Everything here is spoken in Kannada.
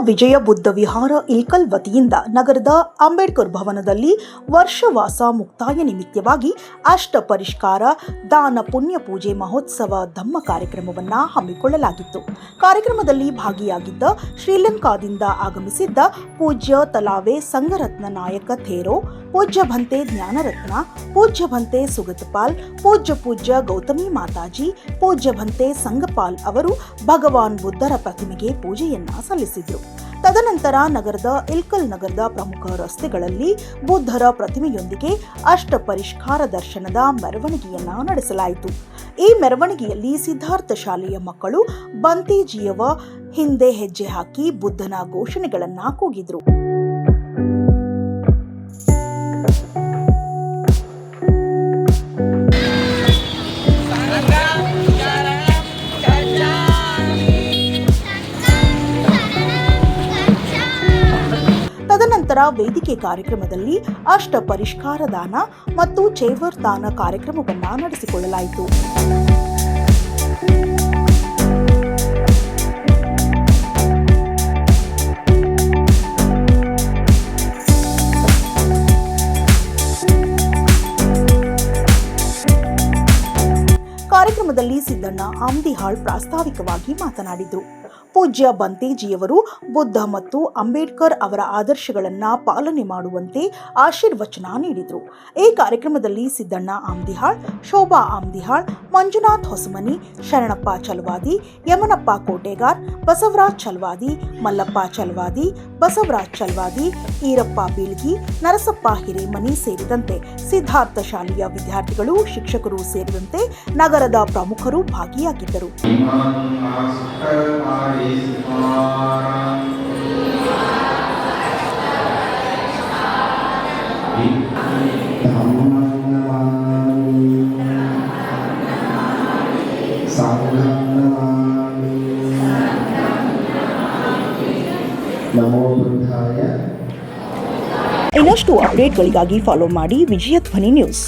ವಿಜಯ ಬುದ್ಧ ವಿಹಾರ ಇಲ್ಕಲ್ ವತಿಯಿಂದ ನಗರದ ಅಂಬೇಡ್ಕರ್ ಭವನದಲ್ಲಿ ವರ್ಷವಾಸ ಮುಕ್ತಾಯ ನಿಮಿತ್ತವಾಗಿ ಅಷ್ಟ ಪರಿಷ್ಕಾರ ದಾನ ಪುಣ್ಯ ಪೂಜೆ ಮಹೋತ್ಸವ ಧಮ್ಮ ಕಾರ್ಯಕ್ರಮವನ್ನು ಹಮ್ಮಿಕೊಳ್ಳಲಾಗಿತ್ತು. ಕಾರ್ಯಕ್ರಮದಲ್ಲಿ ಭಾಗಿಯಾಗಿದ್ದ ಶ್ರೀಲಂಕಾದಿಂದ ಆಗಮಿಸಿದ್ದ ಪೂಜ್ಯ ತಲಾವೆ ಸಂಗರತ್ನ ನಾಯಕ ಥೇರೋ, ಪೂಜ್ಯ ಭಂತೆ ಜ್ಞಾನರತ್ನ, ಪೂಜ್ಯ ಭಂತೆ ಸುಗತಪಾಲ್, ಪೂಜ್ಯ ಗೌತಮಿ ಮಾತಾಜಿ, ಪೂಜ್ಯ ಭಂತೆ ಸಂಗಪಾಲ್ ಅವರು ಭಗವಾನ್ ಬುದ್ಧರ ಪ್ರತಿಮೆಗೆ ಪೂಜೆಯನ್ನ ಸಲ್ಲಿಸಿದರು. ತದನಂತರ ನಗರದ ಇಲ್ಕಲ್ ನಗರದ ಪ್ರಮುಖ ರಸ್ತೆಗಳಲ್ಲಿ ಬುದ್ಧರ ಪ್ರತಿಮೆಯೊಂದಿಗೆ ಅಷ್ಟ ಪರಿಷ್ಕಾರ ದರ್ಶನದ ಮೆರವಣಿಗೆಯನ್ನ ನಡೆಸಲಾಯಿತು. ಈ ಮೆರವಣಿಗೆಯಲ್ಲಿ ಸಿದ್ಧಾರ್ಥ ಶಾಲೆಯ ಮಕ್ಕಳು ಬಂತೇಜಿಯವ ಹಿಂದೆ ಹೆಜ್ಜೆ ಹಾಕಿ ಬುದ್ಧನ ಘೋಷಣೆಗಳನ್ನ ಕೂಗಿದ್ರು. ತದನಂತರ ವೇದಿಕೆ ಕಾರ್ಯಕ್ರಮದಲ್ಲಿ ಅಷ್ಟ ಪರಿಷ್ಕಾರ ದಾನ ಮತ್ತು ಚೇವರ್ ದಾನ ಕಾರ್ಯಕ್ರಮವನ್ನು ನಡೆಸಿಕೊಳ್ಳಲಾಯಿತು. ಕಾರ್ಯಕ್ರಮದಲ್ಲಿ ಸಿದ್ದಣ್ಣ ಆಮ್ದಿಹಾಳ್ ಪ್ರಾಸ್ತಾವಿಕವಾಗಿ ಮಾತನಾಡಿದರು. ಪೂಜ್ಯ ಬಂತೇಜಿಯವರು ಬುದ್ಧ ಮತ್ತು ಅಂಬೇಡ್ಕರ್ ಅವರ ಆದರ್ಶಗಳನ್ನು ಪಾಲನೆ ಮಾಡುವಂತೆ ಆಶೀರ್ವಚನ ನೀಡಿದರು. ಈ ಕಾರ್ಯಕ್ರಮದಲ್ಲಿ ಸಿದ್ದಣ್ಣ ಆಮ್ದಿಹಾಳ್, ಶೋಭಾ ಆಮ್ದಿಹಾಳ್, ಮಂಜುನಾಥ್ ಹೊಸಮನಿ, ಶರಣಪ್ಪ ಚಲವಾದಿ, ಯಮನಪ್ಪ ಕೋಟೆಗಾರ್, ಬಸವರಾಜ್ ಚಲವಾದಿ, ಮಲ್ಲಪ್ಪ ಚಲವಾದಿ, ಬಸವರಾಜ್ ಚಲವಾದಿ, ಈರಪ್ಪ ಬೀಳ್ಗಿ, ನರಸಪ್ಪ ಹಿರೇಮನಿ ಸೇರಿದಂತೆ ಸಿದ್ಧಾರ್ಥ ಶಾಲೆಯ ವಿದ್ಯಾರ್ಥಿಗಳು, ಶಿಕ್ಷಕರು ಸೇರಿದಂತೆ ನಗರದ ಪ್ರಮುಖರು ಭಾಗಿಯಾಗಿದ್ದರು. ಇನ್ನಷ್ಟು ಅಪ್ಡೇಟ್ಗಳಿಗಾಗಿ ಫಾಲೋ ಮಾಡಿ ವಿಜಯ ಧ್ವನಿ ನ್ಯೂಸ್.